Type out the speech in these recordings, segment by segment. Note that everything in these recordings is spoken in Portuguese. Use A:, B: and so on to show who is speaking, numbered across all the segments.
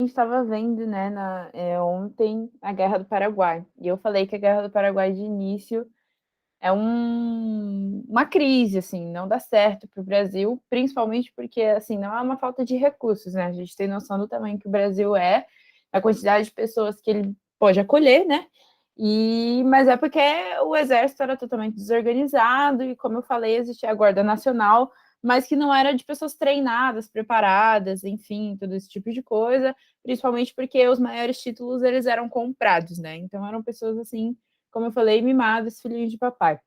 A: A gente estava vendo, né, ontem, a Guerra do Paraguai. E eu falei que a Guerra do Paraguai, de início, é uma crise, assim, não dá certo para o Brasil, principalmente porque, assim, não é uma falta de recursos, né? A gente tem noção do tamanho que o Brasil é, a quantidade de pessoas que ele pode acolher, né? Mas é porque o exército era totalmente desorganizado e, como eu falei, existia a Guarda Nacional, mas que não era de pessoas treinadas, preparadas, enfim, todo esse tipo de coisa, principalmente porque os maiores títulos eles eram comprados, né? Então eram pessoas assim, como eu falei, mimadas, filhinhos de papai.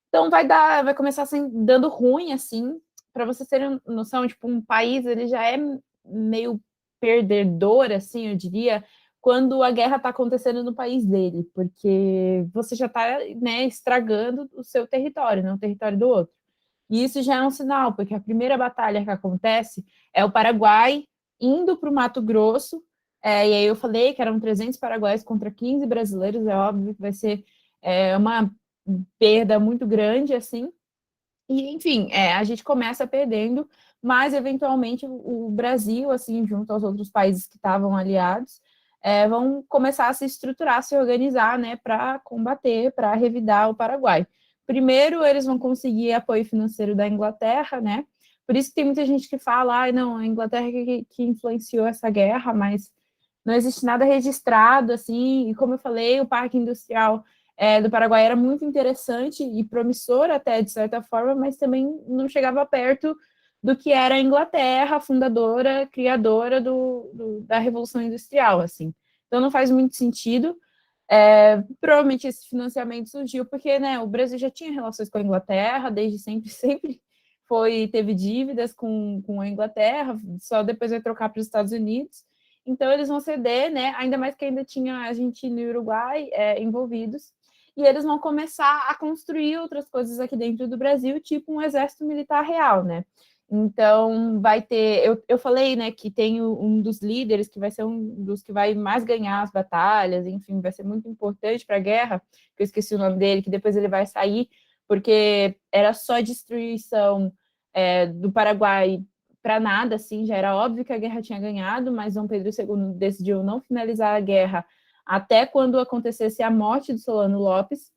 A: Então vai começar assim, dando ruim assim, para vocês terem noção, tipo, um país ele já é meio perdedor assim, eu diria, quando a guerra está acontecendo no país dele, porque você já está, né, estragando o seu território, não o território do outro. E isso já é um sinal, porque a primeira batalha que acontece é o Paraguai indo para o Mato Grosso, e aí eu falei que eram 300 paraguaios contra 15 brasileiros, é óbvio que vai ser uma perda muito grande, assim, e enfim, a gente começa perdendo, mas eventualmente o Brasil, assim, junto aos outros países que estavam aliados, vão começar a se estruturar, a se organizar, né, para combater, para revidar o Paraguai. Primeiro, eles vão conseguir apoio financeiro da Inglaterra, né? Por isso que tem muita gente que fala, não, a Inglaterra que influenciou essa guerra, mas não existe nada registrado, assim, e como eu falei, o parque industrial do Paraguai era muito interessante e promissor até, de certa forma, mas também não chegava perto do que era a Inglaterra, fundadora, criadora da Revolução Industrial, assim. Então não faz muito sentido. Provavelmente esse financiamento surgiu porque, né, o Brasil já tinha relações com a Inglaterra, desde sempre, sempre teve dívidas com a Inglaterra, só depois vai trocar para os Estados Unidos. Então eles vão ceder, né? Ainda mais que ainda tinha a Argentina e o Uruguai envolvidos. E eles vão começar a construir outras coisas aqui dentro do Brasil, tipo um exército militar real, né? Então, vai ter. Eu falei, né, que tem um dos líderes que vai ser um dos que vai mais ganhar as batalhas, enfim, vai ser muito importante para a guerra, que eu esqueci o nome dele, que depois ele vai sair, porque era só destruição do Paraguai para nada, assim, já era óbvio que a guerra tinha ganhado, mas Dom Pedro II decidiu não finalizar a guerra até quando acontecesse a morte de Solano Lopes.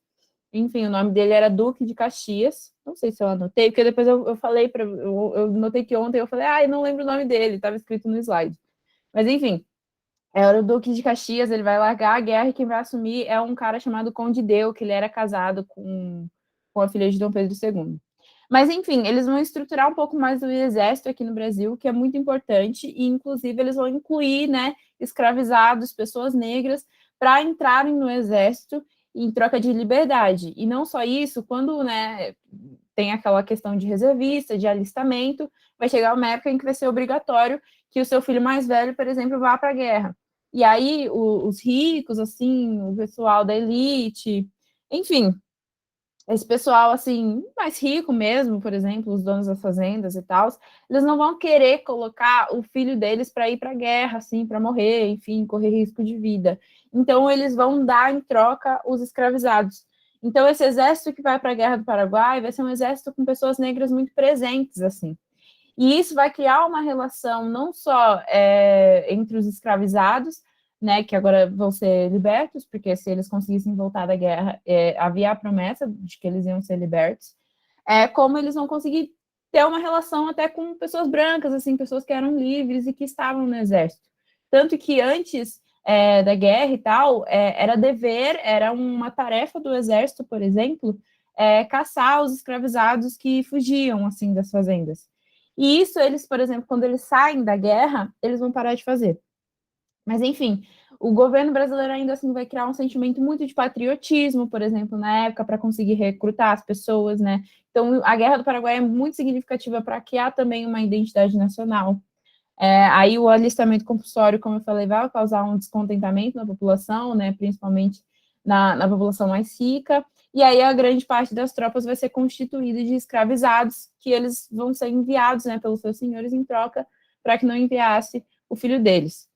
A: Enfim, o nome dele era Duque de Caxias. Não sei se eu anotei, porque depois eu falei para. Eu notei que ontem eu falei, eu não lembro o nome dele, estava escrito no slide. Mas enfim, era o Duque de Caxias, ele vai largar a guerra e quem vai assumir é um cara chamado Conde Deu, que ele era casado com a filha de Dom Pedro II. Mas, enfim, eles vão estruturar um pouco mais o exército aqui no Brasil, que é muito importante, e, inclusive, eles vão incluir, né, escravizados, pessoas negras, para entrarem no exército em troca de liberdade. E não só isso, quando, né, tem aquela questão de reservista, de alistamento, vai chegar uma época em que vai ser obrigatório que o seu filho mais velho, por exemplo, vá para a guerra. E aí, os ricos, assim, o pessoal da elite, enfim, esse pessoal, assim, mais rico mesmo, por exemplo, os donos das fazendas e tal, eles não vão querer colocar o filho deles para ir para a guerra, assim, para morrer, enfim, correr risco de vida. Então, eles vão dar em troca os escravizados. Então, esse exército que vai para a Guerra do Paraguai vai ser um exército com pessoas negras muito presentes, assim. E isso vai criar uma relação não só entre os escravizados, né, que agora vão ser libertos, porque se eles conseguissem voltar da guerra, havia a promessa de que eles iam ser libertos, como eles vão conseguir ter uma relação até com pessoas brancas, assim, pessoas que eram livres e que estavam no exército. Tanto que antes da guerra e tal, era dever, era uma tarefa do exército, por exemplo, caçar os escravizados que fugiam, assim, das fazendas. E isso eles, por exemplo, quando eles saem da guerra, eles vão parar de fazer. Mas, enfim, o governo brasileiro ainda assim vai criar um sentimento muito de patriotismo, por exemplo, na época, para conseguir recrutar as pessoas, né? Então, a Guerra do Paraguai é muito significativa para criar também uma identidade nacional. Aí o alistamento compulsório, como eu falei, vai causar um descontentamento na população, né? Principalmente na população mais rica. E aí a grande parte das tropas vai ser constituída de escravizados, que eles vão ser enviados, né, pelos seus senhores em troca, para que não enviasse o filho deles.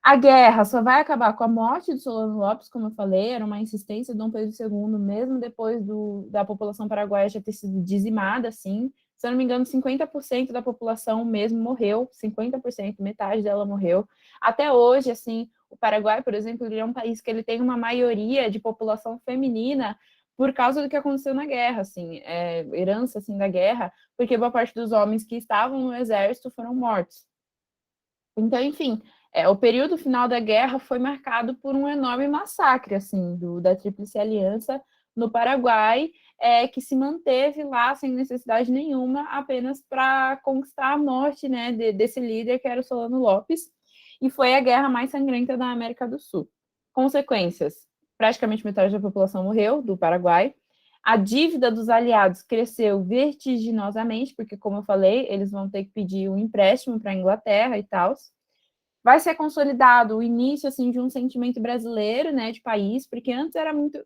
A: A guerra só vai acabar com a morte de Solano Lopes, como eu falei, era uma insistência de Dom Pedro II, mesmo depois da população paraguaia já ter sido dizimada, assim, se eu não me engano, 50% da população mesmo morreu, 50%, metade dela morreu. Até hoje, assim, o Paraguai, por exemplo, ele é um país que ele tem uma maioria de população feminina por causa do que aconteceu na guerra, assim, herança assim da guerra, porque boa parte dos homens que estavam no exército foram mortos. Então, enfim, o período final da guerra foi marcado por um enorme massacre, assim, da Tríplice Aliança no Paraguai, que se manteve lá sem necessidade nenhuma, apenas para conquistar a morte, né, desse líder, que era o Solano Lopes, e foi a guerra mais sangrenta da América do Sul. Consequências: praticamente metade da população morreu, do Paraguai. A dívida dos aliados cresceu vertiginosamente, porque, como eu falei, eles vão ter que pedir um empréstimo para a Inglaterra e tal. Vai ser consolidado o início assim de um sentimento brasileiro, né, de país, porque antes era muito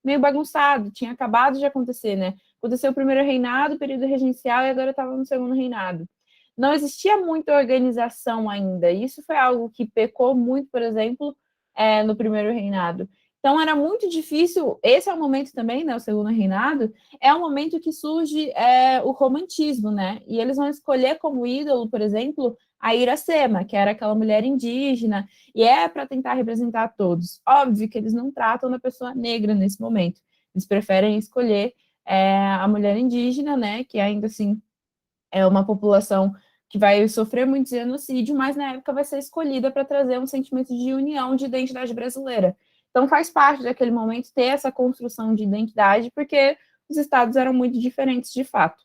A: meio bagunçado, tinha acabado de acontecer, né? Aconteceu o primeiro reinado, o período regencial, e agora estava no segundo reinado. Não existia muita organização ainda. Isso foi algo que pecou muito, por exemplo, no primeiro reinado. Então era muito difícil. Esse é o momento também, né? O segundo reinado é o momento que surge o romantismo, né? E eles vão escolher como ídolo, por exemplo, a Iracema, que era aquela mulher indígena, e para tentar representar todos. Óbvio que eles não tratam da pessoa negra nesse momento. Eles preferem escolher a mulher indígena, né? Que ainda assim é uma população que vai sofrer muito genocídio, mas na época vai ser escolhida para trazer um sentimento de união, de identidade brasileira. Então faz parte daquele momento ter essa construção de identidade, porque os estados eram muito diferentes de fato.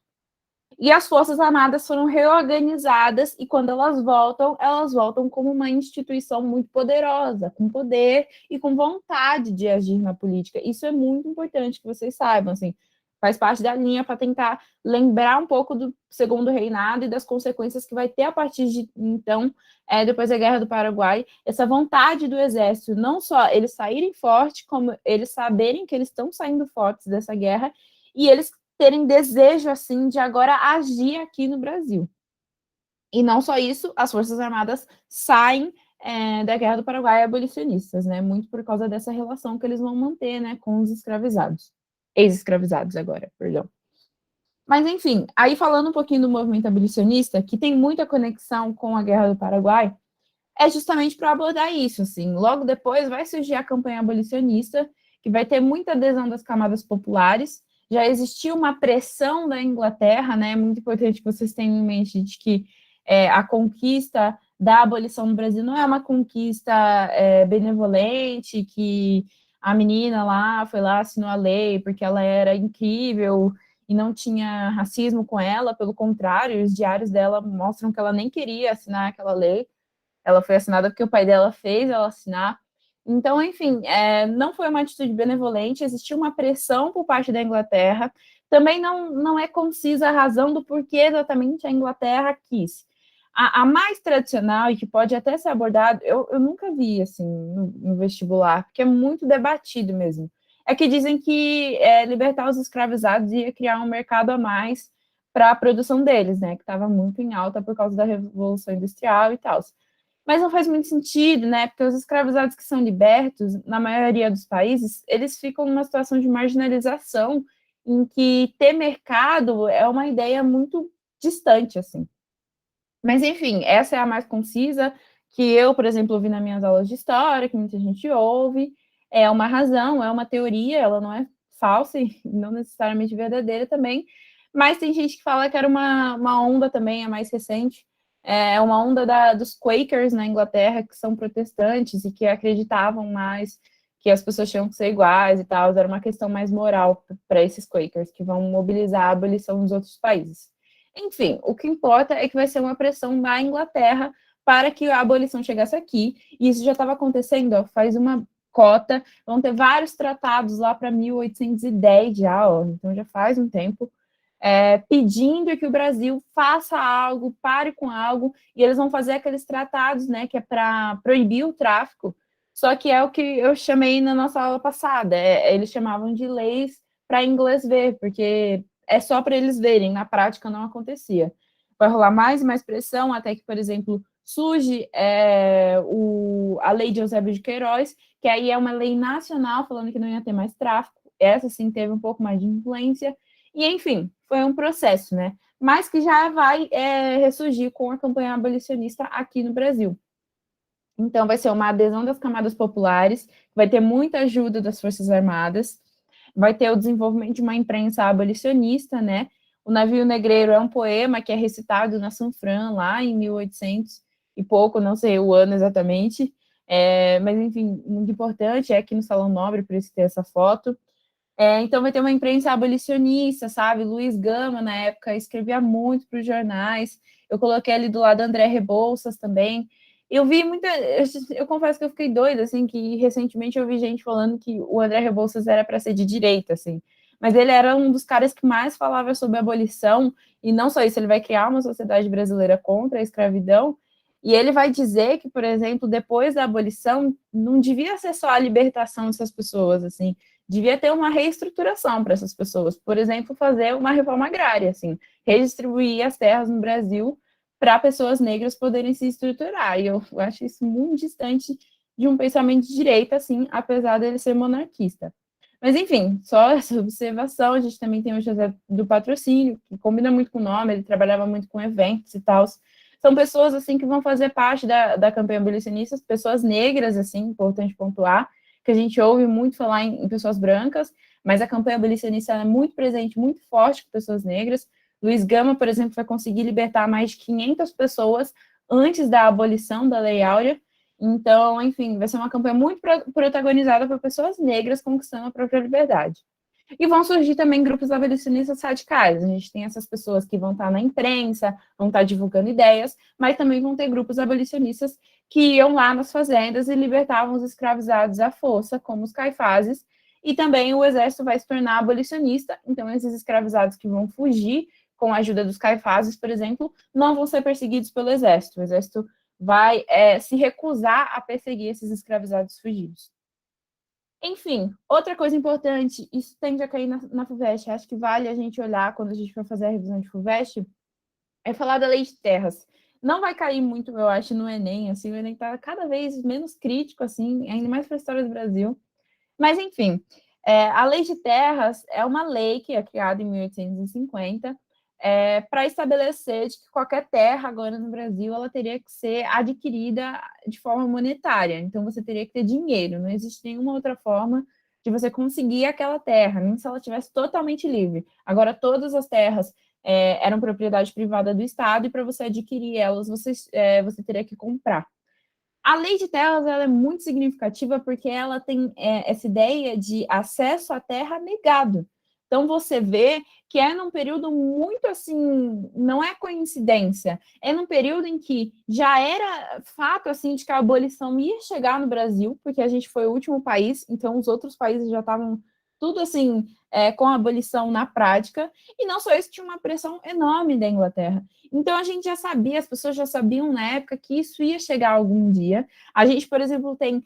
A: E as Forças Armadas foram reorganizadas, e quando elas voltam como uma instituição muito poderosa, com poder e com vontade de agir na política. Isso é muito importante que vocês saibam, assim, faz parte da linha para tentar lembrar um pouco do segundo reinado e das consequências que vai ter a partir de então, depois da Guerra do Paraguai, essa vontade do exército, não só eles saírem forte, como eles saberem que eles estão saindo fortes dessa guerra, e eles terem desejo, assim, de agora agir aqui no Brasil. E não só isso, as Forças Armadas saem da Guerra do Paraguai abolicionistas, né? Muito por causa dessa relação que eles vão manter, né, com os escravizados. Ex-escravizados agora, perdão. Mas, enfim, aí falando um pouquinho do movimento abolicionista, que tem muita conexão com a Guerra do Paraguai, é justamente para abordar isso, assim. Logo depois vai surgir a campanha abolicionista, que vai ter muita adesão das camadas populares. Já existia uma pressão da Inglaterra, né? É muito importante que vocês tenham em mente de que a conquista da abolição no Brasil não é uma conquista benevolente, que a menina lá foi lá, assinou a lei porque ela era incrível e não tinha racismo com ela, pelo contrário, os diários dela mostram que ela nem queria assinar aquela lei. Ela foi assinada porque o pai dela fez ela assinar. Então, enfim, não foi uma atitude benevolente, existiu uma pressão por parte da Inglaterra. Também não é concisa a razão do porquê exatamente a Inglaterra quis. A mais tradicional, e que pode até ser abordada, eu nunca vi assim no vestibular, porque é muito debatido mesmo, é que dizem que libertar os escravizados ia criar um mercado a mais para a produção deles, né, que estava muito em alta por causa da Revolução Industrial e tal. Mas não faz muito sentido, né? Porque os escravizados que são libertos, na maioria dos países, eles ficam numa situação de marginalização, em que ter mercado é uma ideia muito distante, assim. Mas, enfim, essa é a mais concisa, que eu, por exemplo, ouvi nas minhas aulas de história, que muita gente ouve. É uma razão, é uma teoria, ela não é falsa e não necessariamente verdadeira também, mas tem gente que fala que era uma onda também, a mais recente, uma onda dos Quakers na Inglaterra, que são protestantes e que acreditavam mais que as pessoas tinham que ser iguais e tal, era uma questão mais moral para esses Quakers, que vão mobilizar a abolição nos outros países. Enfim, o que importa é que vai ser uma pressão da Inglaterra para que a abolição chegasse aqui, e isso já estava acontecendo, ó, faz uma cota, vão ter vários tratados lá para 1810 já, ó, então já faz um tempo, pedindo que o Brasil faça algo, pare com algo, e eles vão fazer aqueles tratados, né, que é para proibir o tráfico, só que é o que eu chamei na nossa aula passada, eles chamavam de leis para inglês ver, porque é só para eles verem, na prática não acontecia. Vai rolar mais e mais pressão, até que, por exemplo, surge a lei de Eusébio de Queiroz, que aí é uma lei nacional falando que não ia ter mais tráfico, essa sim teve um pouco mais de influência, E, enfim, foi um processo, né? Mas que já vai ressurgir com a campanha abolicionista aqui no Brasil. Então, vai ser uma adesão das camadas populares, vai ter muita ajuda das Forças Armadas, vai ter o desenvolvimento de uma imprensa abolicionista, né? O Navio Negreiro é um poema que é recitado na Sanfran, lá em 1800 e pouco, não sei o ano exatamente, mas, enfim, muito importante, é aqui no Salão Nobre, por isso ter essa foto. Então, vai ter uma imprensa abolicionista, sabe? Luiz Gama, na época, escrevia muito para os jornais. Eu coloquei ali do lado André Rebouças também. Eu vi muita. Eu confesso que eu fiquei doida, assim, que recentemente eu vi gente falando que o André Rebouças era para ser de direita, assim. Mas ele era um dos caras que mais falava sobre abolição, e não só isso, ele vai criar uma sociedade brasileira contra a escravidão. E ele vai dizer que, por exemplo, depois da abolição, não devia ser só a libertação dessas pessoas, assim, devia ter uma reestruturação para essas pessoas. Por exemplo, fazer uma reforma agrária, assim, redistribuir as terras no Brasil para pessoas negras poderem se estruturar. E eu acho isso muito distante de um pensamento de direita, assim, apesar dele ser monarquista. Mas, enfim, só essa observação. A gente também tem o José do Patrocínio, que combina muito com o nome, ele trabalhava muito com eventos e tal. São pessoas, assim, que vão fazer parte da campanha abolicionista, pessoas negras, assim, importante pontuar, que a gente ouve muito falar em pessoas brancas, mas a campanha abolicionista é muito presente, muito forte com pessoas negras. Luiz Gama, por exemplo, vai conseguir libertar mais de 500 pessoas antes da abolição da Lei Áurea. Então, enfim, vai ser uma campanha muito protagonizada por pessoas negras conquistando a própria liberdade. E vão surgir também grupos abolicionistas radicais. A gente tem essas pessoas que vão estar na imprensa, vão estar divulgando ideias, mas também vão ter grupos abolicionistas que iam lá nas fazendas e libertavam os escravizados à força, como os caifazes, e também o exército vai se tornar abolicionista, então esses escravizados que vão fugir com a ajuda dos caifazes, por exemplo, não vão ser perseguidos pelo exército. O exército vai se recusar a perseguir esses escravizados fugidos. Enfim, outra coisa importante, isso tende a cair na FUVEST, acho que vale a gente olhar quando a gente for fazer a revisão de FUVEST, é falar da lei de terras. Não vai cair muito, eu acho, no Enem, assim, o Enem está cada vez menos crítico, assim, ainda mais para a história do Brasil. Mas, enfim, a lei de terras é uma lei que é criada em 1850 para estabelecer de que qualquer terra agora no Brasil ela teria que ser adquirida de forma monetária. Então, você teria que ter dinheiro. Não existe nenhuma outra forma de você conseguir aquela terra, nem se ela estivesse totalmente livre. Agora, todas as terras eram propriedade privada do Estado e para você adquirir elas, você teria que comprar. A lei de terras ela é muito significativa porque ela tem essa ideia de acesso à terra negado. Então, você vê que é num período muito assim, não é coincidência, é num período em que já era fato assim de que a abolição ia chegar no Brasil, porque a gente foi o último país, então os outros países já estavam tudo assim com a abolição na prática, e não só isso, tinha uma pressão enorme da Inglaterra. Então, a gente já sabia, as pessoas já sabiam na época que isso ia chegar algum dia. A gente, por exemplo, tem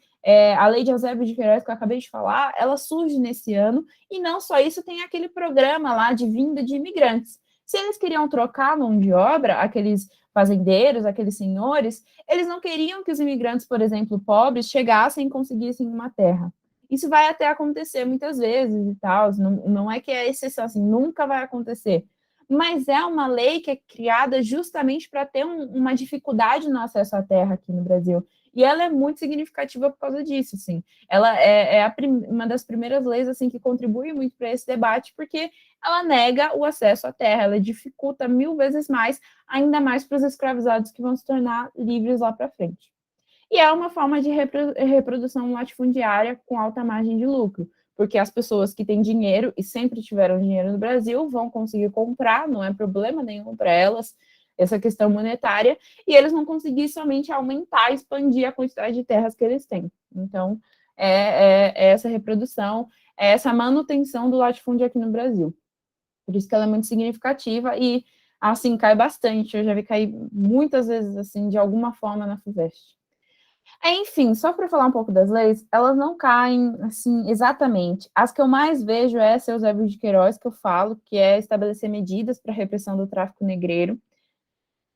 A: a Lei de Eusébio de Queiroz, que eu acabei de falar, ela surge nesse ano, e não só isso, tem aquele programa lá de vinda de imigrantes. Se eles queriam trocar a mão de obra, aqueles fazendeiros, aqueles senhores, eles não queriam que os imigrantes, por exemplo, pobres, chegassem e conseguissem uma terra. Isso vai até acontecer muitas vezes e tal, não é que é exceção, assim, nunca vai acontecer, mas é uma lei que é criada justamente para ter uma dificuldade no acesso à terra aqui no Brasil. E ela é muito significativa por causa disso, assim. Ela é uma das primeiras leis assim que contribui muito para esse debate, porque ela nega o acesso à terra, ela dificulta 1000 vezes mais, ainda mais para os escravizados que vão se tornar livres lá para frente. E é uma forma de reprodução latifundiária com alta margem de lucro, porque as pessoas que têm dinheiro e sempre tiveram dinheiro no Brasil vão conseguir comprar, não é problema nenhum para elas essa questão monetária, e eles vão conseguir somente aumentar, expandir a quantidade de terras que eles têm. Então, é essa reprodução, é essa manutenção do latifúndio aqui no Brasil. Por isso que ela é muito significativa e, assim, cai bastante. Eu já vi cair muitas vezes, assim, de alguma forma na FUVEST. Enfim, só para falar um pouco das leis, elas não caem assim exatamente. As que eu mais vejo é essa Eusébio de Queiroz, que eu falo, que é estabelecer medidas para a repressão do tráfico negreiro.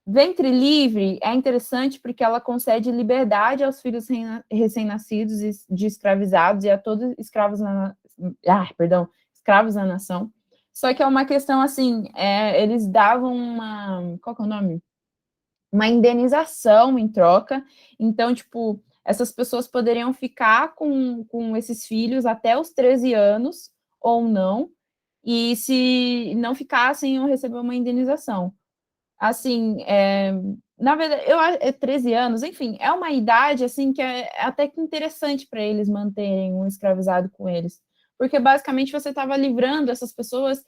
A: Ventre livre é interessante porque ela concede liberdade aos filhos recém-nascidos de escravizados e a todos escravos escravos na nação, Só que é uma questão assim, eles davam uma. Qual que é o nome? Uma indenização em troca. Então, tipo, essas pessoas poderiam ficar com esses filhos até os 13 anos ou não, e se não ficassem, iam receber uma indenização. Assim, na verdade, 13 anos, enfim, é uma idade assim que é até que interessante para eles manterem um escravizado com eles, porque basicamente você estava livrando essas pessoas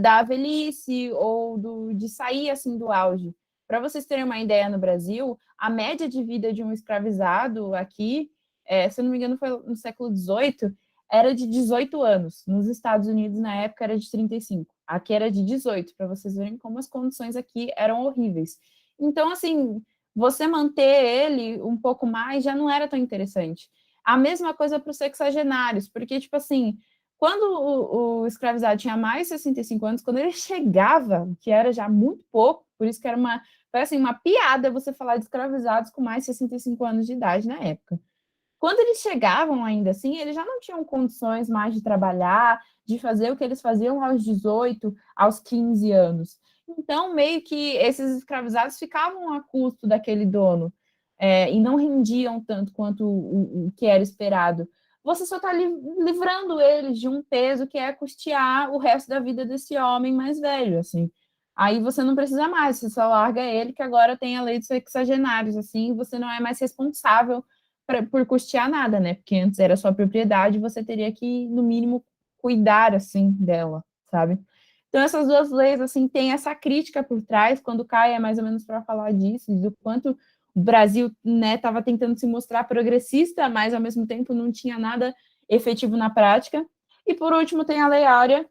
A: da velhice ou de sair assim do auge. Para vocês terem uma ideia, no Brasil, a média de vida de um escravizado aqui, se eu não me engano, foi no século XVIII, era de 18 anos. Nos Estados Unidos, na época, era de 35. Aqui era de 18, para vocês verem como as condições aqui eram horríveis. Então, assim, você manter ele um pouco mais já não era tão interessante. A mesma coisa para os sexagenários, porque, tipo assim, quando o escravizado tinha mais de 65 anos, quando ele chegava, que era já muito pouco, por isso que foi assim, uma piada você falar de escravizados com mais de 65 anos de idade na época. Quando eles chegavam ainda assim, eles já não tinham condições mais de trabalhar, de fazer o que eles faziam aos 18, aos 15 anos. Então, meio que esses escravizados ficavam a custo daquele dono, e não rendiam tanto quanto o que era esperado. Você só está livrando eles de um peso que é custear o resto da vida desse homem mais velho, assim. Aí você não precisa mais, você só larga ele, que agora tem a lei dos sexagenários, assim, você não é mais responsável por custear nada, né? Porque antes era sua propriedade, você teria que, no mínimo, cuidar, assim, dela, sabe? Então, essas duas leis, assim, tem essa crítica por trás, quando cai é mais ou menos para falar disso, do quanto o Brasil, né, estava tentando se mostrar progressista, mas, ao mesmo tempo, não tinha nada efetivo na prática. E, por último, tem a Lei Áurea,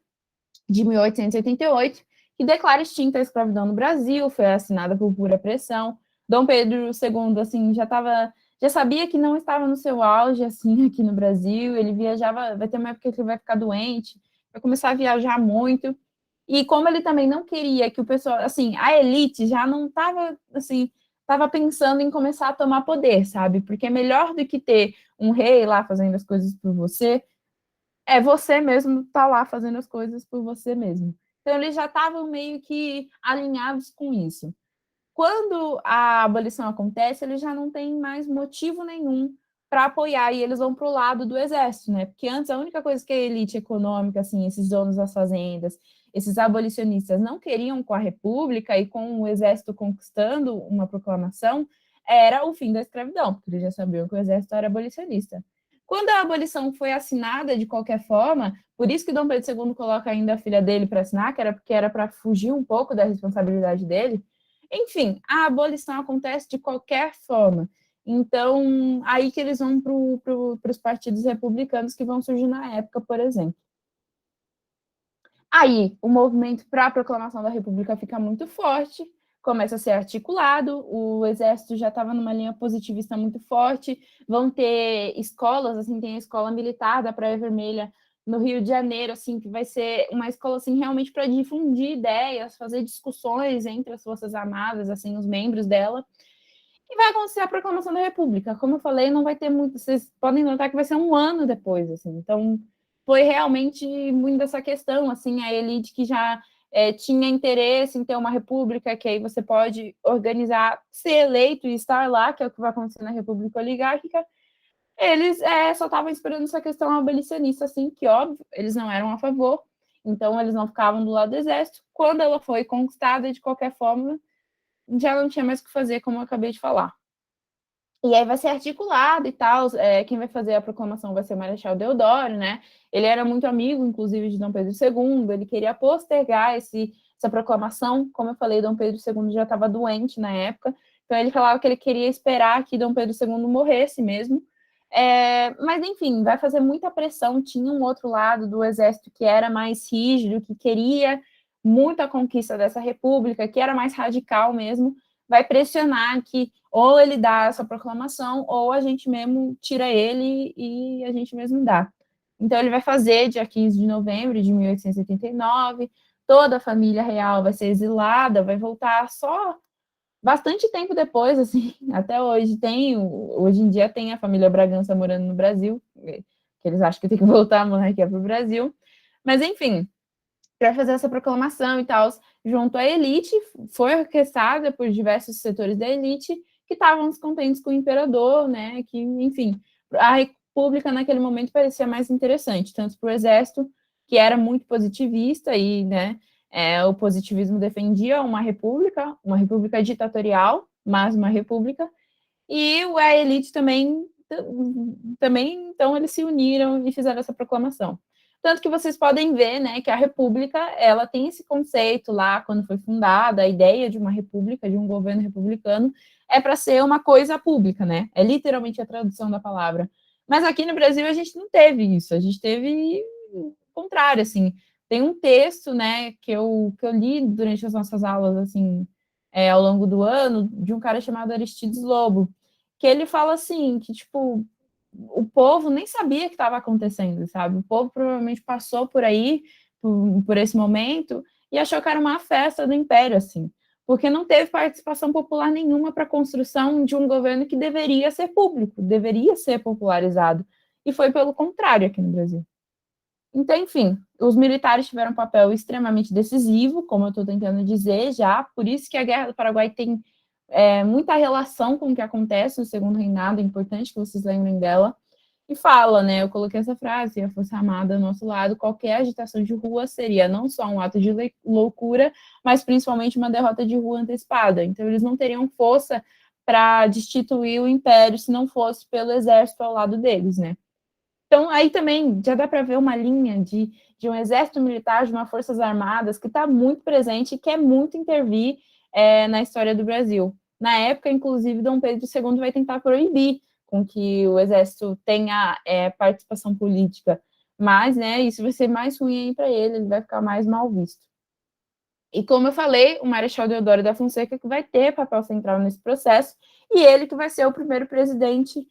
A: de 1888, que declara extinta a escravidão no Brasil, foi assinada por pura pressão. Dom Pedro II, assim, já sabia que não estava no seu auge, assim, aqui no Brasil, ele viajava, vai ter uma época que ele vai ficar doente, vai começar a viajar muito, e como ele também não queria que o pessoal, assim, a elite já não estava, assim, estava pensando em começar a tomar poder, sabe? Porque é melhor do que ter um rei lá fazendo as coisas por você, você mesmo tá lá fazendo as coisas por você mesmo. Então, eles já estavam meio que alinhados com isso. Quando a abolição acontece, eles já não têm mais motivo nenhum para apoiar, e eles vão para o lado do exército, né? Porque antes a única coisa que a elite econômica, assim, esses donos das fazendas, esses abolicionistas não queriam com a República e com o exército conquistando uma proclamação, era o fim da escravidão, porque eles já sabiam que o exército era abolicionista. Quando a abolição foi assinada de qualquer forma, por isso que Dom Pedro II coloca ainda a filha dele para assinar, que era porque era para fugir um pouco da responsabilidade dele. Enfim, a abolição acontece de qualquer forma. Então, aí que eles vão para os partidos republicanos que vão surgir na época, por exemplo. Aí, o movimento para a proclamação da República fica muito forte, começa a ser articulado, o exército já estava numa linha positivista muito forte, vão ter escolas, assim, tem a escola militar da Praia Vermelha no Rio de Janeiro, assim, que vai ser uma escola, assim, realmente para difundir ideias, fazer discussões entre as Forças Armadas, assim, os membros dela, e vai acontecer a proclamação da República. Como eu falei, não vai ter muito. Vocês podem notar que vai ser um ano depois, assim. Então, foi realmente muito dessa questão, assim, a elite que já tinha interesse em ter uma república, que aí você pode organizar, ser eleito e estar lá, que é o que vai acontecer na República Oligárquica. Eles só estavam esperando essa questão abolicionista, assim, que óbvio, eles não eram a favor, então eles não ficavam do lado do exército. Quando ela foi conquistada, de qualquer forma, já não tinha mais o que fazer, como eu acabei de falar. E aí vai ser articulado e tal. Quem vai fazer a proclamação vai ser o Marechal Deodoro, né? Ele era muito amigo, inclusive, de Dom Pedro II. Ele queria postergar essa proclamação. Como eu falei, Dom Pedro II já estava doente na época. Então ele falava que ele queria esperar que Dom Pedro II morresse mesmo. Mas, enfim, vai fazer muita pressão. Tinha um outro lado do exército que era mais rígido, que queria muito a conquista dessa república, que era mais radical mesmo. Vai pressionar que ou ele dá essa proclamação, ou a gente mesmo tira ele e a gente mesmo dá. Então, ele vai fazer dia 15 de novembro de 1889, toda a família real vai ser exilada, vai voltar só bastante tempo depois, assim, até hoje em dia tem a família Bragança morando no Brasil, que eles acham que tem que voltar a monarquia para o Brasil, mas enfim, para fazer essa proclamação e tal, junto à elite, foi orquestrada por diversos setores da elite que estavam descontentes com o imperador, né? Que, enfim, a república naquele momento parecia mais interessante, tanto para o exército, que era muito positivista e, né, o positivismo defendia uma república ditatorial, mas uma república, e a elite também, então eles se uniram e fizeram essa proclamação. Tanto que vocês podem ver, né, que a república, ela tem esse conceito lá, quando foi fundada, a ideia de uma república, de um governo republicano, é para ser uma coisa pública, né? É literalmente a tradução da palavra. Mas aqui no Brasil a gente não teve isso, a gente teve o contrário, assim. Tem um texto, né, que eu li durante as nossas aulas, assim, ao longo do ano, de um cara chamado Aristides Lobo, que ele fala assim, que, tipo, o povo nem sabia que estava acontecendo, sabe? O povo provavelmente passou por aí, por esse momento, e achou que era uma festa do império, assim, porque não teve participação popular nenhuma para a construção de um governo que deveria ser público, deveria ser popularizado, e foi pelo contrário aqui no Brasil. Então, enfim, os militares tiveram um papel extremamente decisivo, como eu estou tentando dizer já, por isso que a Guerra do Paraguai tem muita relação com o que acontece no Segundo Reinado, é importante que vocês lembrem dela, e fala, né, eu coloquei essa frase, a Força Armada ao nosso lado, qualquer agitação de rua seria não só um ato de loucura, mas principalmente uma derrota de rua antecipada. Então, eles não teriam força para destituir o Império se não fosse pelo exército ao lado deles, né? Então, aí também já dá para ver uma linha de um exército militar, de uma forças armadas que está muito presente e quer muito intervir na história do Brasil. Na época, inclusive, Dom Pedro II vai tentar proibir com que o exército tenha participação política, mas, né, isso vai ser mais ruim para ele vai ficar mais mal visto. E como eu falei, o Marechal Deodoro da Fonseca que vai ter papel central nesse processo, e ele que vai ser o primeiro presidente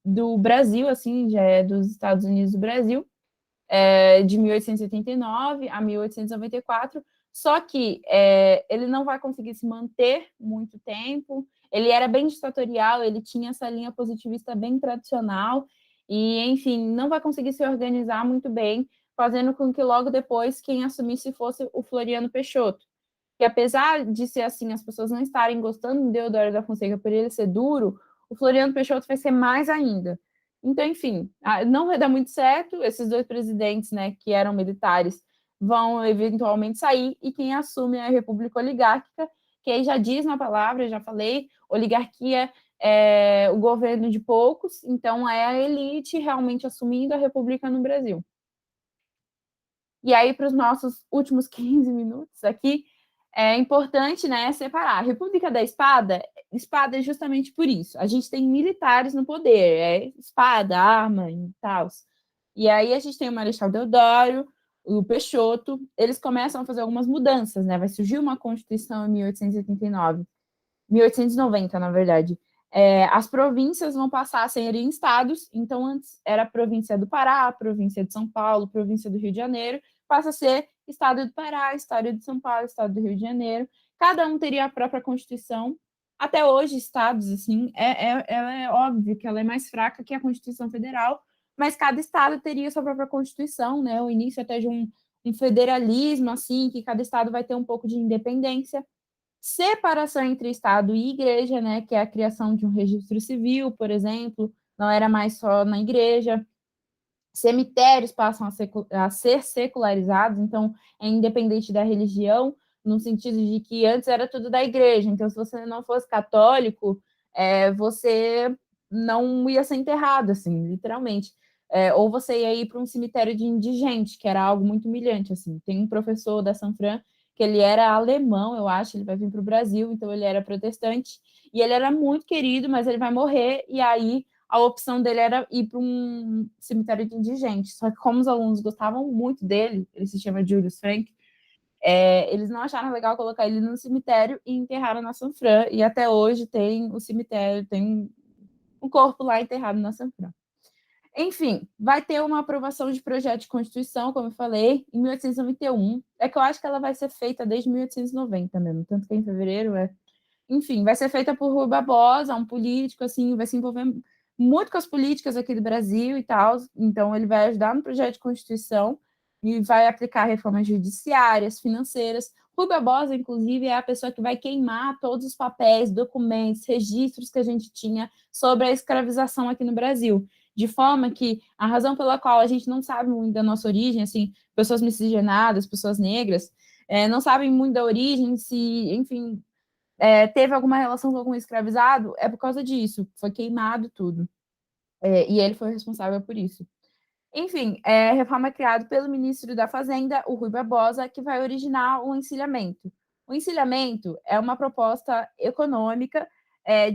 A: do Brasil, assim, já é dos Estados Unidos do Brasil, de 1889 a 1894, só que ele não vai conseguir se manter muito tempo, ele era bem ditatorial, ele tinha essa linha positivista bem tradicional, e, enfim, não vai conseguir se organizar muito bem, fazendo com que logo depois quem assumisse fosse o Floriano Peixoto, que apesar de ser assim, as pessoas não estarem gostando do Deodoro da Fonseca por ele ser duro, o Floriano Peixoto vai ser mais ainda. Então, enfim, não vai dar muito certo, esses dois presidentes, né, que eram militares, vão eventualmente sair, e quem assume é a República Oligárquica, que aí já diz na palavra, já falei, oligarquia é o governo de poucos, então é a elite realmente assumindo a república no Brasil. E aí, para os nossos últimos 15 minutos aqui, é importante, né, separar. A República da Espada é justamente por isso. A gente tem militares no poder, espada, arma e tal. E aí a gente tem o Marechal Deodoro, o Peixoto, eles começam a fazer algumas mudanças, né? Vai surgir uma Constituição em 1889, 1890, na verdade. As províncias vão passar a serem estados, então antes era a província do Pará, a província de São Paulo, a província do Rio de Janeiro, passa a ser estado do Pará, estado de São Paulo, estado do Rio de Janeiro, cada um teria a própria Constituição. Até hoje, estados, assim, ela é óbvio que ela é mais fraca que a Constituição Federal, mas cada estado teria sua própria Constituição, né? O início até de um federalismo, assim, que cada estado vai ter um pouco de independência, separação entre Estado e Igreja, né, que é a criação de um registro civil, por exemplo, não era mais só na Igreja. Cemitérios passam a ser secularizados, então é independente da religião, no sentido de que antes era tudo da Igreja, então se você não fosse católico, você não ia ser enterrado, assim, literalmente. Ou você ia ir para um cemitério de indigente, que era algo muito humilhante, assim. Tem um professor da Sanfran que ele era alemão, eu acho, ele vai vir para o Brasil, então ele era protestante, e ele era muito querido, mas ele vai morrer, e aí a opção dele era ir para um cemitério de indigentes. Só que como os alunos gostavam muito dele, ele se chama Julius Frank, eles não acharam legal colocar ele no cemitério e enterraram na Sanfran, e até hoje tem o cemitério, tem um corpo lá enterrado na Sanfran. Enfim, vai ter uma aprovação de projeto de Constituição, como eu falei, em 1891. É que eu acho que ela vai ser feita desde 1890 mesmo, tanto que em fevereiro Enfim, vai ser feita por Rui Barbosa, um político, assim, vai se envolver muito com as políticas aqui do Brasil e tal, então ele vai ajudar no projeto de Constituição, e vai aplicar reformas judiciárias, financeiras. Rui Barbosa, inclusive, é a pessoa que vai queimar todos os papéis, documentos, registros que a gente tinha sobre a escravização aqui no Brasil, de forma que a razão pela qual a gente não sabe muito da nossa origem, assim, pessoas miscigenadas, pessoas negras, não sabem muito da origem, se, enfim, teve alguma relação com algum escravizado, é por causa disso, foi queimado tudo. E ele foi responsável por isso. Enfim, a reforma é criada pelo ministro da Fazenda, o Rui Barbosa, que vai originar o encilhamento. O encilhamento é uma proposta econômica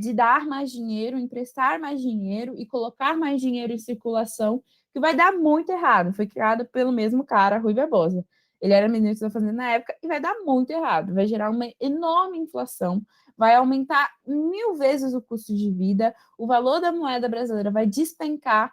A: de dar mais dinheiro, emprestar mais dinheiro e colocar mais dinheiro em circulação, que vai dar muito errado. Foi criada pelo mesmo cara, Rui Barbosa. Ele era ministro da Fazenda na época e vai dar muito errado. Vai gerar uma enorme inflação, vai aumentar 1000 vezes o custo de vida, o valor da moeda brasileira vai despencar.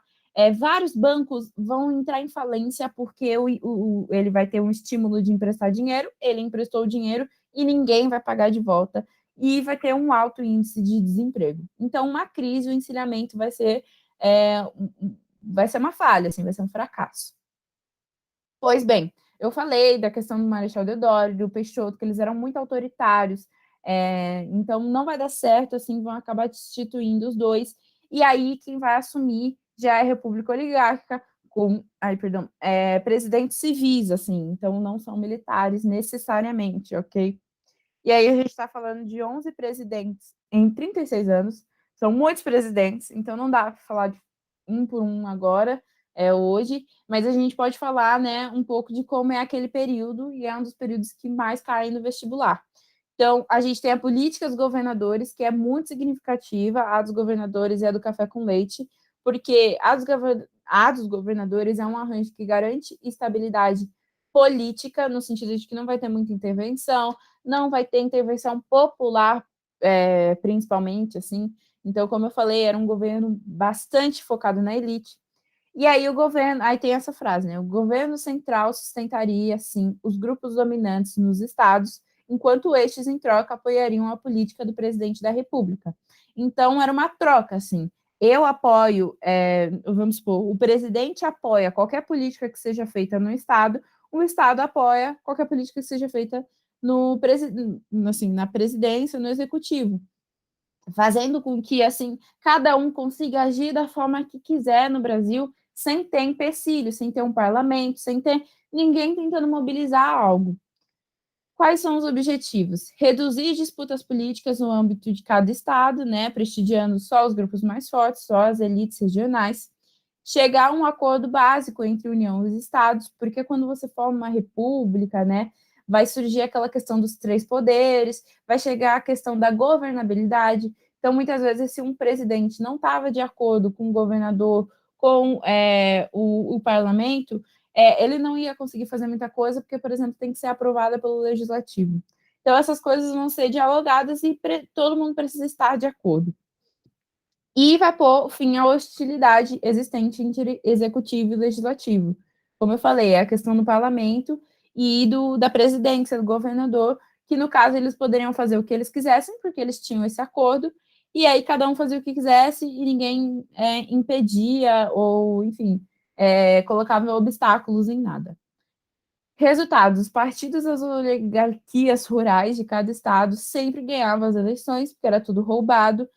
A: Vários bancos vão entrar em falência porque ele vai ter um estímulo de emprestar dinheiro, ele emprestou o dinheiro e ninguém vai pagar de volta, e vai ter um alto índice de desemprego. Então, uma crise, o encilhamento vai ser uma falha, assim, vai ser um fracasso. Pois bem, eu falei da questão do Marechal Deodoro, do Peixoto, que eles eram muito autoritários, então não vai dar certo, assim, vão acabar destituindo os dois, e aí quem vai assumir já é a República Oligárquica, com, presidentes civis, assim, então não são militares necessariamente, ok? E aí a gente está falando de 11 presidentes em 36 anos, são muitos presidentes, então não dá para falar de um por um agora, hoje, mas a gente pode falar, né, um pouco de como é aquele período, e é um dos períodos que mais caem no vestibular. Então, a gente tem a política dos governadores, que é muito significativa, a dos governadores e a do café com leite, porque a dos governadores é um arranjo que garante estabilidade política, no sentido de que não vai ter muita intervenção, não vai ter intervenção popular, principalmente, assim. Então, como eu falei, era um governo bastante focado na elite. E aí o governo, aí tem essa frase, né? O governo central sustentaria, sim, os grupos dominantes nos estados, enquanto estes, em troca, apoiariam a política do presidente da República. Então, era uma troca, assim. Eu apoio, vamos supor, o presidente apoia qualquer política que seja feita no estado, o estado apoia qualquer política que seja feita assim, na presidência, no executivo, fazendo com que, assim, cada um consiga agir da forma que quiser no Brasil, sem ter empecilho, sem ter um parlamento, sem ter ninguém tentando mobilizar algo. Quais são os objetivos? Reduzir disputas políticas no âmbito de cada estado, né, prestigiando só os grupos mais fortes, só as elites regionais. Chegar a um acordo básico entre a União e os estados, porque quando você forma uma república, né, vai surgir aquela questão dos três poderes, vai chegar a questão da governabilidade. Então, muitas vezes, se um presidente não estava de acordo com o governador, com o parlamento, ele não ia conseguir fazer muita coisa, porque, por exemplo, tem que ser aprovada pelo legislativo. Então, essas coisas vão ser dialogadas e todo mundo precisa estar de acordo. E vai pôr fim à hostilidade existente entre executivo e legislativo. Como eu falei, é a questão do parlamento e da presidência, do governador, que no caso eles poderiam fazer o que eles quisessem, porque eles tinham esse acordo, e aí cada um fazia o que quisesse e ninguém impedia ou, enfim, colocava obstáculos em nada. Resultados: os partidos das oligarquias rurais de cada estado sempre ganhavam as eleições, porque era tudo roubado.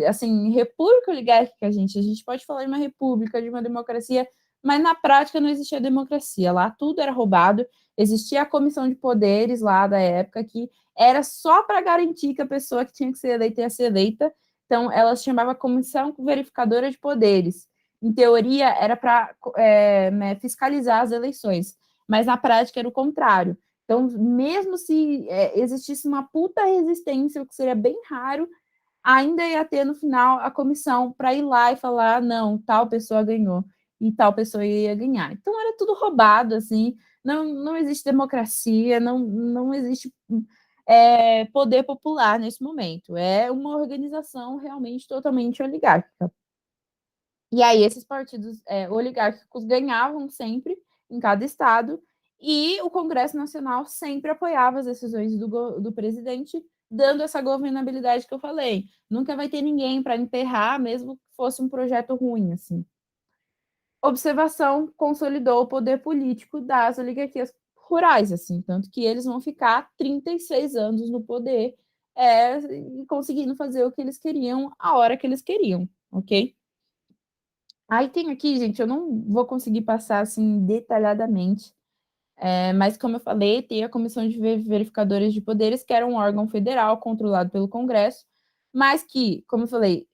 A: Assim, república oligárquica, a gente pode falar de uma república, de uma democracia, mas na prática não existia democracia. Lá tudo era roubado, existia a comissão de poderes lá da época, que era só para garantir que a pessoa que tinha que ser eleita ia ser eleita. Então, ela se chamava Comissão Verificadora de Poderes. Em teoria, era para fiscalizar as eleições, mas na prática era o contrário. Então, mesmo se existisse uma puta resistência, o que seria bem raro, ainda ia ter no final a comissão para ir lá e falar, não, tal pessoa ganhou e tal pessoa ia ganhar. Então era tudo roubado, assim, não existe democracia, não existe poder popular nesse momento. É uma organização realmente totalmente oligárquica. E aí esses partidos oligárquicos ganhavam sempre em cada estado, e o Congresso Nacional sempre apoiava as decisões do presidente, dando essa governabilidade que eu falei. Nunca vai ter ninguém para emperrar, mesmo que fosse um projeto ruim, assim. observação consolidou o poder político das oligarquias rurais, assim, tanto que eles vão ficar 36 anos no poder, conseguindo fazer o que eles queriam, a hora que eles queriam, ok? Aí tem aqui, gente, eu não vou conseguir passar assim detalhadamente, mas como eu falei, tem a Comissão de Verificadores de Poderes, que era um órgão federal controlado pelo Congresso, mas que, como eu falei,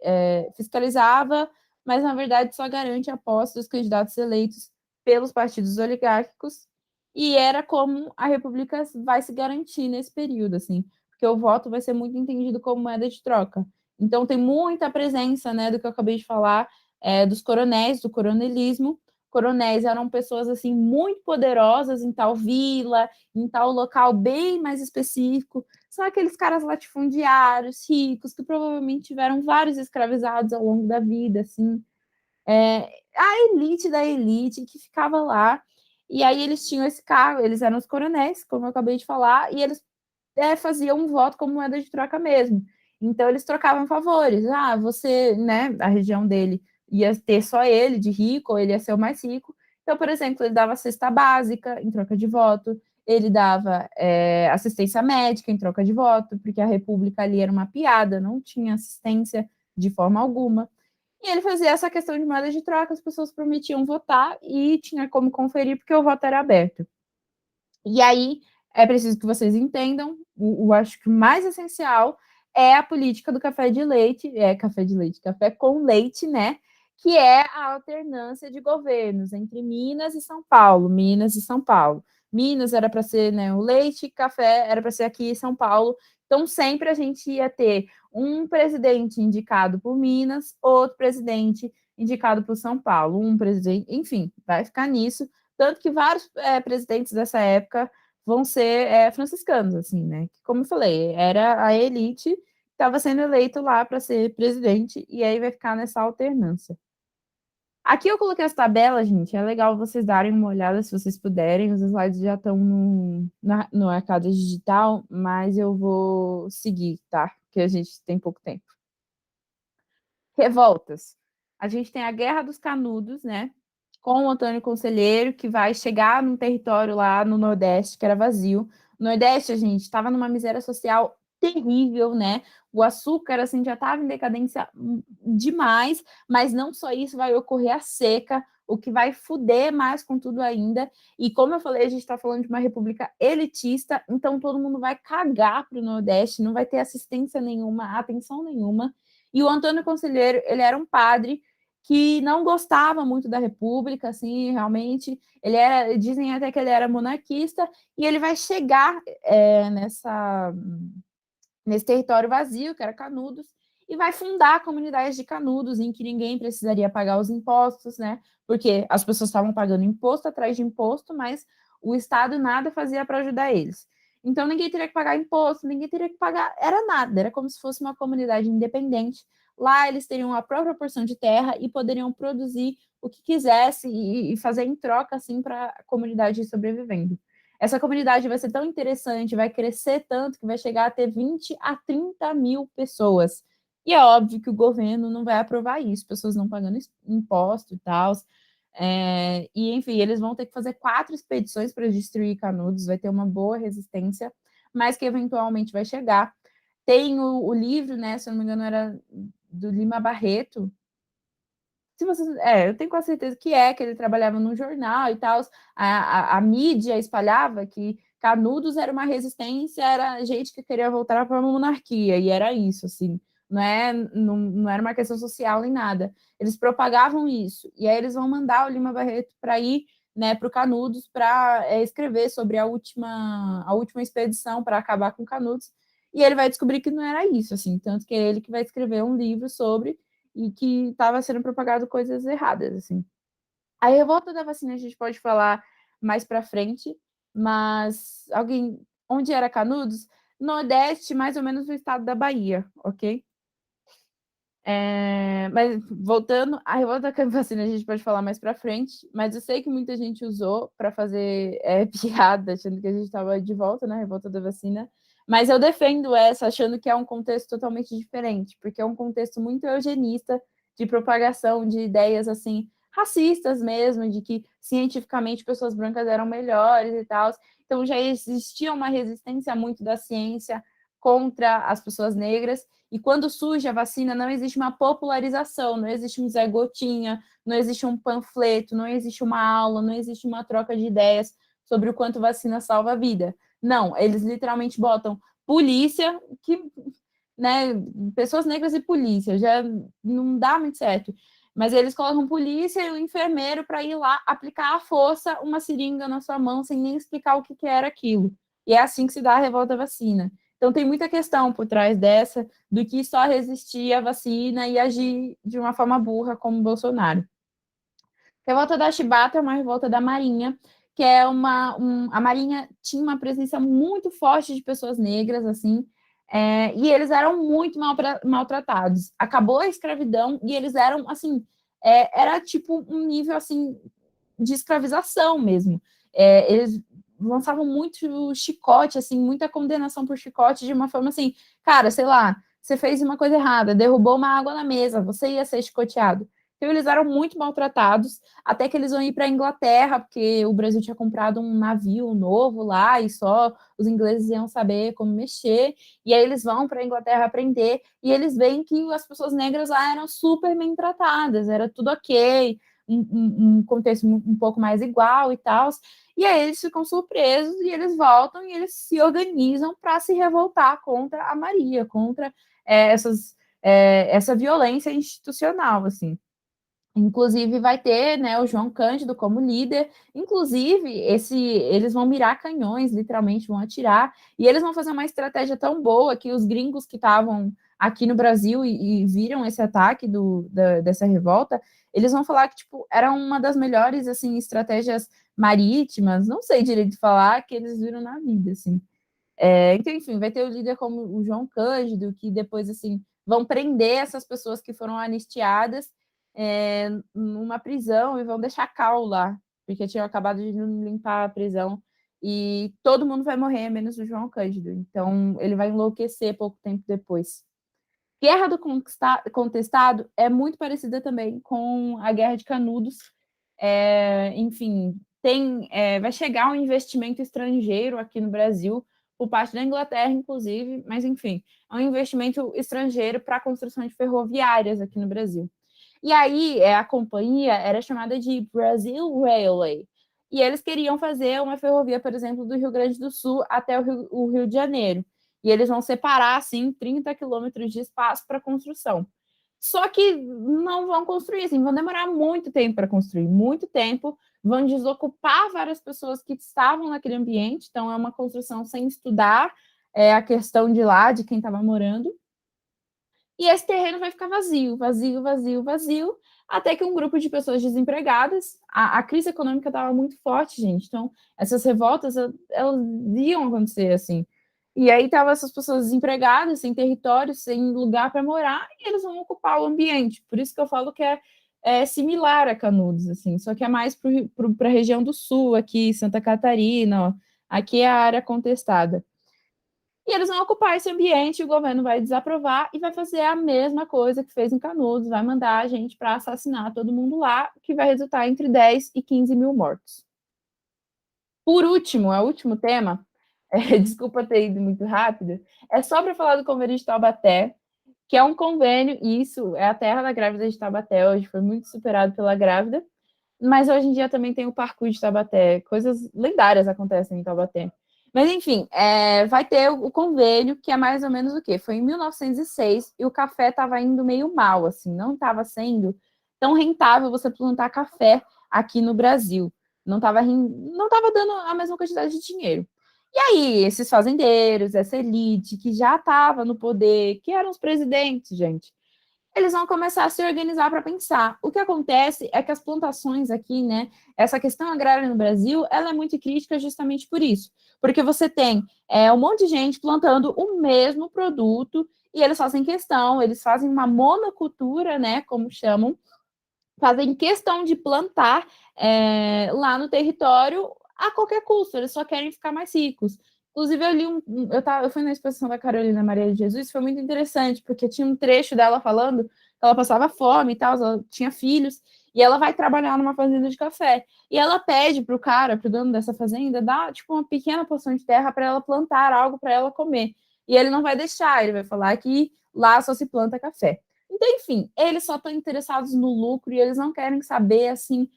A: fiscalizava, mas na verdade só garante a posse dos candidatos eleitos pelos partidos oligárquicos, e era como a República vai se garantir nesse período, assim, porque o voto vai ser muito entendido como moeda de troca. Então tem muita presença, né, do que eu acabei de falar, dos coronéis, do coronelismo. Coronéis eram pessoas assim muito poderosas em tal vila, em tal local bem mais específico. São aqueles caras latifundiários, ricos, que provavelmente tiveram vários escravizados ao longo da vida, assim. A elite da elite que ficava lá. E aí eles tinham esse cargo, eles eram os coronéis, como eu acabei de falar, e eles faziam um voto como moeda de troca mesmo. Então eles trocavam favores. Ah, você, né, a região dele ia ter só ele de rico, ou ele ia ser o mais rico. Então, por exemplo, ele dava cesta básica em troca de voto, ele dava assistência médica em troca de voto, porque a república ali era uma piada, não tinha assistência de forma alguma. E ele fazia essa questão de moeda de troca, as pessoas prometiam votar e tinha como conferir, porque o voto era aberto. E aí é preciso que vocês entendam, acho que o mais essencial é a política do café com leite, né? Que é a alternância de governos entre Minas e São Paulo, Minas e São Paulo. Minas era para ser, né, o leite, café era para ser aqui em São Paulo. Então sempre a gente ia ter um presidente indicado por Minas, outro presidente indicado por São Paulo, um presidente, enfim, vai ficar nisso. Tanto que vários presidentes dessa época vão ser franciscanos, assim, né? Como eu falei, era a elite que estava sendo eleito lá para ser presidente, e aí vai ficar nessa alternância. Aqui eu coloquei as tabelas, gente. É legal vocês darem uma olhada se vocês puderem. Os slides já estão no Arcada Digital, mas eu vou seguir, tá? Porque a gente tem pouco tempo. Revoltas. A gente tem a Guerra dos Canudos, né? Com o Antônio Conselheiro, que vai chegar num território lá no Nordeste, que era vazio. O Nordeste, a gente, estava numa miséria social terrível, né? O açúcar, assim, já estava em decadência demais, mas não só isso, vai ocorrer a seca, o que vai fuder mais com tudo ainda. E como eu falei, a gente está falando de uma república elitista, então todo mundo vai cagar para o Nordeste, não vai ter assistência nenhuma, atenção nenhuma. E o Antônio Conselheiro, ele era um padre que não gostava muito da República, assim, realmente. Dizem até que ele era monarquista, e ele vai chegar nesse território vazio, que era Canudos, e vai fundar comunidades de Canudos, em que ninguém precisaria pagar os impostos, né? Porque as pessoas estavam pagando imposto atrás de imposto, mas o Estado nada fazia para ajudar eles. Então ninguém teria que pagar imposto, ninguém teria que pagar, era nada, era como se fosse uma comunidade independente. Lá eles teriam a própria porção de terra e poderiam produzir o que quisesse e fazer em troca assim para a comunidade ir sobrevivendo. Essa comunidade vai ser tão interessante, vai crescer tanto que vai chegar a ter 20 a 30 mil pessoas. E é óbvio que o governo não vai aprovar isso, pessoas não pagando imposto e tal. E, enfim, eles vão ter que fazer 4 expedições para destruir Canudos, vai ter uma boa resistência, mas que eventualmente vai chegar. Tem o livro, né, se eu não me engano, era do Lima Barreto. Se você, eu tenho quase certeza que ele trabalhava num jornal e tal. A mídia espalhava que Canudos era uma resistência, era gente que queria voltar para a monarquia, e era isso, assim. Não era uma questão social nem nada. Eles propagavam isso. E aí eles vão mandar o Lima Barreto para ir, né, para o Canudos para escrever sobre a última expedição para acabar com Canudos. E ele vai descobrir que não era isso, assim. Tanto que é ele que vai escrever um livro sobre e que estava sendo propagado coisas erradas, assim. A revolta da vacina a gente pode falar mais para frente, mas onde era Canudos? Nordeste, mais ou menos no estado da Bahia, ok? Mas voltando, a revolta da vacina a gente pode falar mais para frente, mas eu sei que muita gente usou para fazer piada, achando que a gente estava de volta na revolta da vacina, mas eu defendo essa, achando que é um contexto totalmente diferente, porque é um contexto muito eugenista, de propagação de ideias assim racistas mesmo, de que cientificamente pessoas brancas eram melhores e tal. Então já existia uma resistência muito da ciência contra as pessoas negras, e quando surge a vacina não existe uma popularização, não existe um Zé Gotinha, não existe um panfleto, não existe uma aula, não existe uma troca de ideias sobre o quanto vacina salva a vida. Não, eles literalmente botam polícia, que, né, pessoas negras e polícia, já não dá muito certo. Mas eles colocam polícia e o enfermeiro para ir lá aplicar à força uma seringa na sua mão sem nem explicar o que, que era aquilo. E é assim que se dá a revolta à vacina. Então tem muita questão por trás dessa, do que só resistir à vacina e agir de uma forma burra como o Bolsonaro. A revolta da Chibata é uma revolta da Marinha, que é a Marinha tinha uma presença muito forte de pessoas negras, assim, e eles eram muito maltratados. Acabou a escravidão e eles eram, assim, era tipo um nível, assim, de escravização mesmo. Eles lançavam muito chicote, assim, muita condenação por chicote de uma forma assim, cara, sei lá, você fez uma coisa errada, derrubou uma água na mesa, você ia ser chicoteado. Então eles eram muito maltratados, até que eles vão ir para a Inglaterra, porque o Brasil tinha comprado um navio novo lá e só os ingleses iam saber como mexer. E aí eles vão para a Inglaterra aprender e eles veem que as pessoas negras lá eram super bem tratadas, era tudo ok, um contexto um pouco mais igual e tal. E aí eles ficam surpresos e eles voltam e eles se organizam para se revoltar contra a Maria, contra essa violência institucional, assim. Inclusive vai ter, né, o João Cândido como líder. Inclusive, eles vão mirar canhões, literalmente vão atirar, e eles vão fazer uma estratégia tão boa que os gringos que estavam aqui no Brasil e viram esse ataque dessa revolta, eles vão falar que tipo era uma das melhores assim estratégias marítimas, não sei direito falar, que eles viram na vida, assim. Então, enfim, vai ter o líder como o João Cândido, que depois, assim, vão prender essas pessoas que foram anistiadas numa prisão e vão deixar cal lá, porque tinham acabado de limpar a prisão. E todo mundo vai morrer, menos o João Cândido. Então, ele vai enlouquecer pouco tempo depois. Guerra do Contestado é muito parecida também com a Guerra de Canudos. Enfim, vai chegar um investimento estrangeiro aqui no Brasil, por parte da Inglaterra, inclusive, mas enfim, é um investimento estrangeiro para a construção de ferroviárias aqui no Brasil. E aí, a companhia era chamada de Brazil Railway. E eles queriam fazer uma ferrovia, por exemplo, do Rio Grande do Sul até o Rio de Janeiro. E eles vão separar, assim, 30 quilômetros de espaço para construção. Só que não vão construir, assim, vão demorar muito tempo para construir, muito tempo, vão desocupar várias pessoas que estavam naquele ambiente, então é uma construção sem estudar a questão de lá, de quem estava morando, e esse terreno vai ficar vazio, vazio, vazio, vazio, até que um grupo de pessoas desempregadas, a crise econômica estava muito forte, gente, então essas revoltas, elas iam acontecer, assim, e aí estavam essas pessoas desempregadas, sem território, sem lugar para morar, e eles vão ocupar o ambiente, por isso que eu falo que é similar a Canudos, assim, só que é mais para a região do sul, aqui, Santa Catarina, ó, aqui é a área contestada. E eles vão ocupar esse ambiente, o governo vai desaprovar e vai fazer a mesma coisa que fez em Canudos, vai mandar a gente para assassinar todo mundo lá, que vai resultar entre 10 e 15 mil mortos. Por último, é o último tema, desculpa ter ido muito rápido, é só para falar do convênio de Taubaté, que é um convênio, e isso é a terra da grávida de Taubaté, hoje foi muito superado pela grávida, mas hoje em dia também tem o parkour de Taubaté, coisas lendárias acontecem em Taubaté. Mas, enfim, vai ter o convênio, que é mais ou menos o quê? Foi em 1906 e o café estava indo meio mal, assim, não estava sendo tão rentável você plantar café aqui no Brasil. Não estava dando a mesma quantidade de dinheiro. E aí, esses fazendeiros, essa elite que já estava no poder, que eram os presidentes, gente, eles vão começar a se organizar para pensar. O que acontece é que as plantações aqui, né, essa questão agrária no Brasil, ela é muito crítica justamente por isso, porque você tem um monte de gente plantando o mesmo produto e eles fazem questão, eles fazem uma monocultura, né, como chamam, fazem questão de plantar lá no território a qualquer custo, eles só querem ficar mais ricos. Inclusive, eu li eu fui na exposição da Carolina Maria de Jesus, foi muito interessante, porque tinha um trecho dela falando que ela passava fome e tal, ela tinha filhos, E ela vai trabalhar numa fazenda de café. E ela pede pro cara, pro dono dessa fazenda, dar tipo uma pequena porção de terra para ela plantar algo para ela comer. E ele não vai deixar, ele vai falar que lá só se planta café. Então, enfim, eles só estão interessados no lucro e eles não querem saber assim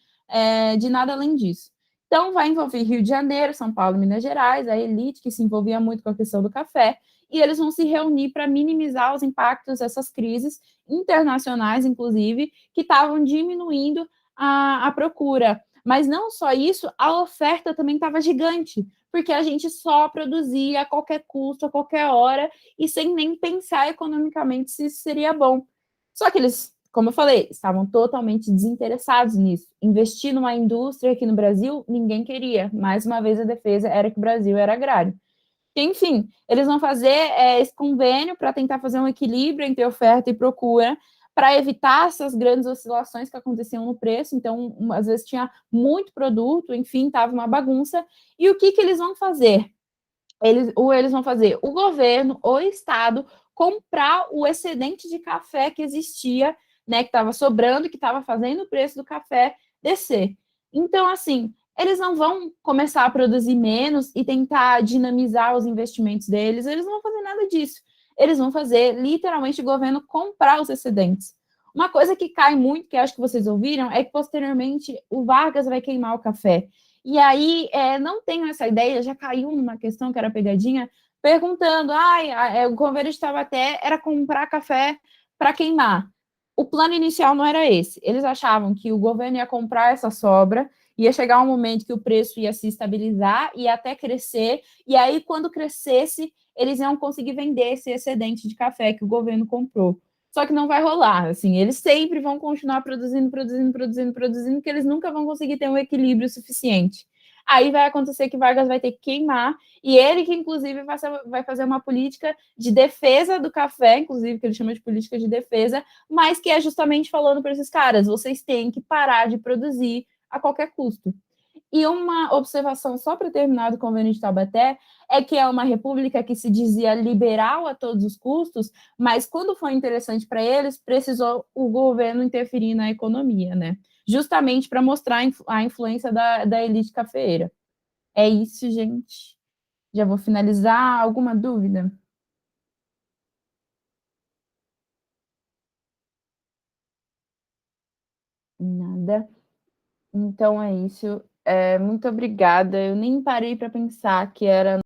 A: de nada além disso. Então, vai envolver Rio de Janeiro, São Paulo, Minas Gerais, a elite que se envolvia muito com a questão do café, e eles vão se reunir para minimizar os impactos dessas crises internacionais, inclusive, que estavam diminuindo a procura. Mas não só isso, a oferta também estava gigante, porque a gente só produzia a qualquer custo, a qualquer hora, e sem nem pensar economicamente se isso seria bom. Só que eles, como eu falei, estavam totalmente desinteressados nisso. Investir numa indústria aqui no Brasil, ninguém queria. Mais uma vez, a defesa era que o Brasil era agrário. Enfim, eles vão fazer esse convênio para tentar fazer um equilíbrio entre oferta e procura, para evitar essas grandes oscilações que aconteciam no preço. Então, às vezes tinha muito produto, enfim, estava uma bagunça. E o que eles vão fazer? Eles vão fazer o governo, o Estado, comprar o excedente de café que existia, né, que estava sobrando, que estava fazendo o preço do café descer. Então, assim, eles não vão começar a produzir menos e tentar dinamizar os investimentos deles, eles não vão fazer nada disso. Eles vão fazer, literalmente, o governo comprar os excedentes. Uma coisa que cai muito, que acho que vocês ouviram, é que posteriormente o Vargas vai queimar o café. E aí, não tenho essa ideia, já caiu numa questão que era pegadinha, perguntando, o governo estava até, era comprar café para queimar. O plano inicial não era esse. Eles achavam que o governo ia comprar essa sobra, ia chegar um momento que o preço ia se estabilizar, ia até crescer, e aí, quando crescesse, eles iam conseguir vender esse excedente de café que o governo comprou. Só que não vai rolar, assim, eles sempre vão continuar produzindo, porque eles nunca vão conseguir ter um equilíbrio suficiente. Aí vai acontecer que Vargas vai ter que queimar, e ele que, inclusive, vai fazer uma política de defesa do café, inclusive, que ele chama de política de defesa, mas que é justamente falando para esses caras, vocês têm que parar de produzir a qualquer custo. E uma observação, só para terminar do convênio de Taubaté, é que é uma república que se dizia liberal a todos os custos, mas quando foi interessante para eles, precisou o governo interferir na economia, né? Justamente para mostrar a influência da elite cafeeira. É isso, gente. Já vou finalizar. Alguma dúvida? Nada. Então é isso. Muito obrigada. Eu nem parei para pensar que era